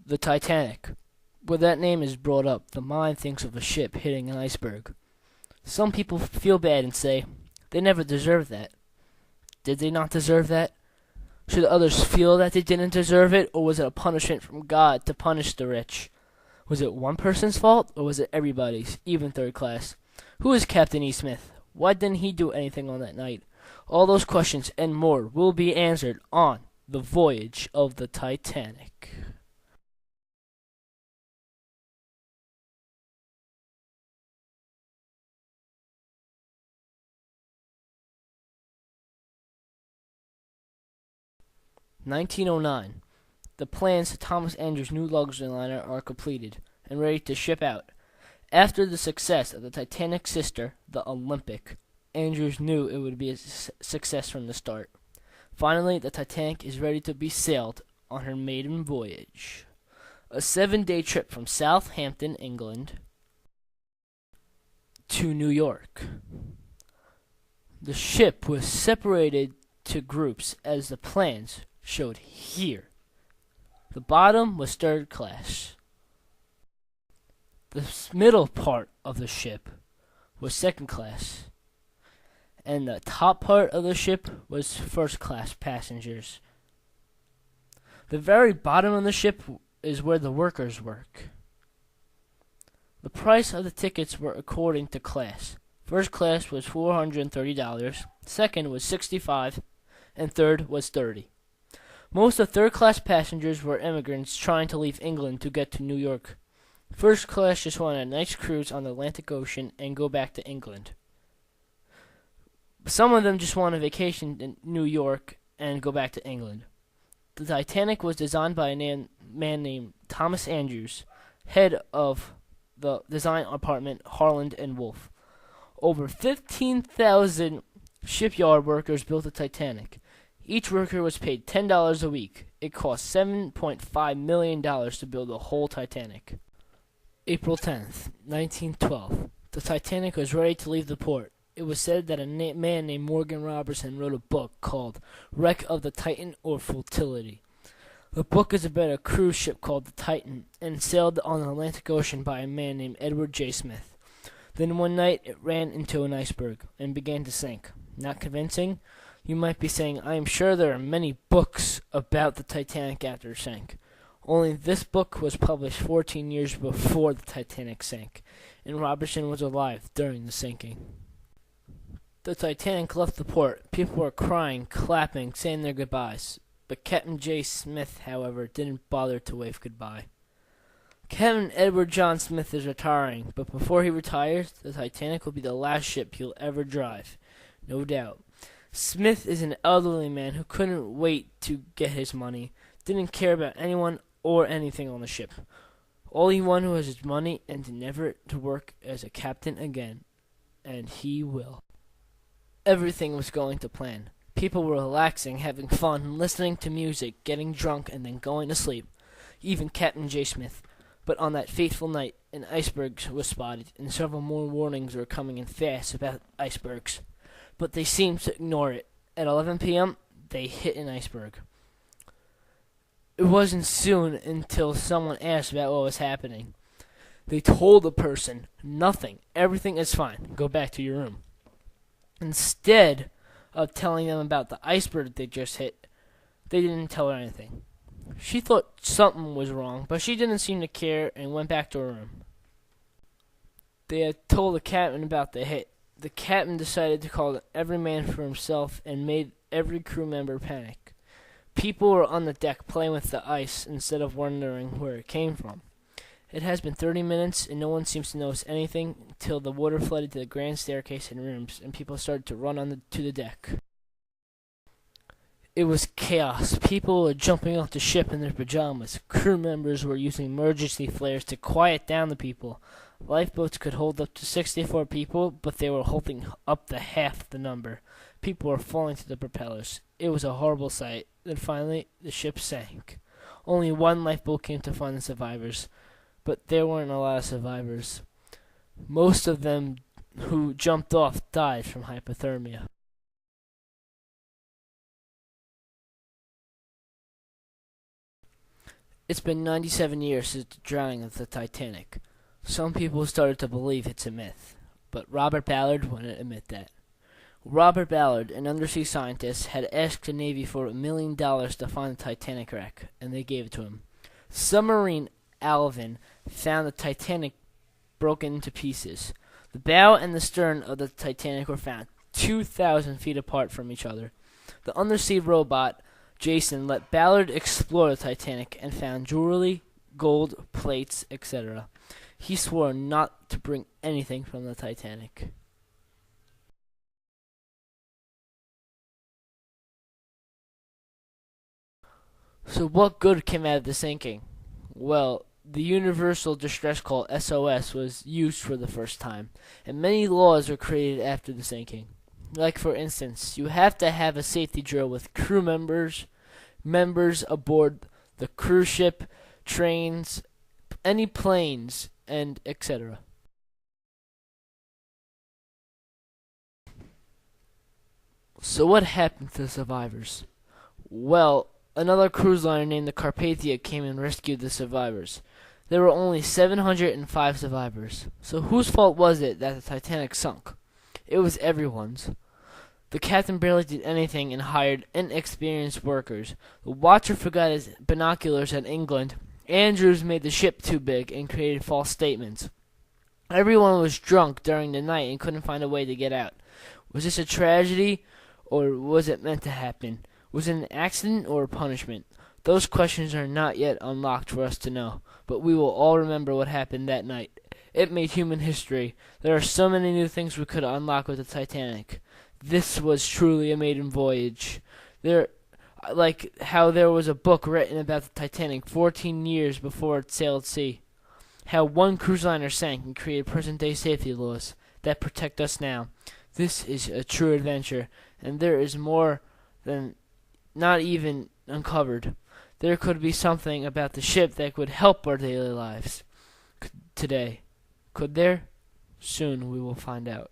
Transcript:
The Titanic. When that name is brought up, the mind thinks of a ship hitting an iceberg. Some people feel bad and say, they never deserved that. Did they not deserve that? Should others feel that they didn't deserve it, or was it a punishment from God to punish the rich? Was it one person's fault, or was it everybody's, even third class? Who is Captain E. Smith? Why didn't he do anything on that night? All those questions and more will be answered on The Voyage of the Titanic. "1909. The plans to Thomas Andrews' new luxury liner are completed and ready to ship out. After the success of the Titanic's sister, the Olympic, Andrews knew it would be a success from the start. Finally, the Titanic is ready to be sailed on her maiden voyage. A 7-day trip from Southampton, England, to New York. The ship was separated to groups as the plans showed here. The bottom was third class. The middle part of the ship was second class, and the top part of the ship was first class passengers. The very bottom of the ship is where the workers work. The price of the tickets were according to class. First class was $430, second was $65, and third was $30. Most of third-class passengers were immigrants trying to leave England to get to New York. First class just wanted a nice cruise on the Atlantic Ocean and go back to England. Some of them just wanted a vacation in New York and go back to England. The Titanic was designed by a man named Thomas Andrews, head of the design department Harland and Wolff. Over 15,000 shipyard workers built the Titanic. Each worker was paid $10 a week. It cost $7.5 million to build the whole Titanic. April 10th, 1912. The Titanic was ready to leave the port. It was said that a man named Morgan Robertson wrote a book called Wreck of the Titan or Futility. The book is about a cruise ship called the Titan and sailed on the Atlantic Ocean by a man named Edward J. Smith. Then one night it ran into an iceberg and began to sink. Not convincing? You might be saying, I am sure there are many books about the Titanic after it sank. Only this book was published 14 years before the Titanic sank, and Robertson was alive during the sinking. The Titanic left the port. People were crying, clapping, saying their goodbyes. But Captain J. Smith, however, didn't bother to wave goodbye. Captain Edward John Smith is retiring, but before he retires, the Titanic will be the last ship he'll ever drive. No doubt. Smith is an elderly man who couldn't wait to get his money, didn't care about anyone or anything on the ship. All he wanted was his money and never to work as a captain again, and he will. Everything was going to plan. People were relaxing, having fun, listening to music, getting drunk, and then going to sleep. Even Captain J. Smith. But on that fateful night, an iceberg was spotted, and several more warnings were coming in fast about icebergs. But they seemed to ignore it. At 11 p.m., they hit an iceberg. It wasn't soon until someone asked about what was happening. They told the person, nothing, everything is fine, go back to your room. Instead of telling them about the iceberg they just hit, they didn't tell her anything. She thought something was wrong, but she didn't seem to care and went back to her room. They had told the captain about the hit. The captain decided to call every man for himself and made every crew member panic. People were on the deck playing with the ice instead of wondering where it came from. It has been 30 minutes and no one seems to notice anything until the water flooded to the grand staircase and rooms and people started to run to the deck. It was chaos. People were jumping off the ship in their pajamas. Crew members were using emergency flares to quiet down the people. Lifeboats could hold up to 64 people, but they were holding up to half the number. People were falling to the propellers. It was a horrible sight. Then finally, the ship sank. Only one lifeboat came to find the survivors, but there weren't a lot of survivors. Most of them who jumped off died from hypothermia. It's been 97 years since the drowning of the Titanic. Some people started to believe it's a myth, but Robert Ballard wouldn't admit that. Robert Ballard, an undersea scientist, had asked the Navy for $1 million to find the Titanic wreck, and they gave it to him. Submarine Alvin found the Titanic broken into pieces. The bow and the stern of the Titanic were found 2,000 feet apart from each other. The undersea robot Jason let Ballard explore the Titanic and found jewelry, gold, plates, etc. He swore not to bring anything from the Titanic. So what good came out of the sinking? Well, the universal distress call SOS was used for the first time, and many laws were created after the sinking. Like, for instance, you have to have a safety drill with crew members aboard the cruise ship, trains, any planes, and etc. So what happened to the survivors? Well, another cruise liner named the Carpathia came and rescued the survivors. There were only 705 survivors. So whose fault was it that the Titanic sunk? It was everyone's. The captain barely did anything and hired inexperienced workers. The watcher forgot his binoculars in England. Andrews made the ship too big and created false statements. Everyone was drunk during the night and couldn't find a way to get out. Was this a tragedy, or was it meant to happen? Was it an accident or a punishment? Those questions are not yet unlocked for us to know, but we will all remember what happened that night. It made human history. There are so many new things we could unlock with the Titanic. This was truly a maiden voyage. Like how there was a book written about the Titanic 14 years before it sailed sea. How one cruise liner sank and created present-day safety laws that protect us now. This is a true adventure, and there is more than not even uncovered. There could be something about the ship that could help our daily lives today. Could there? Soon we will find out.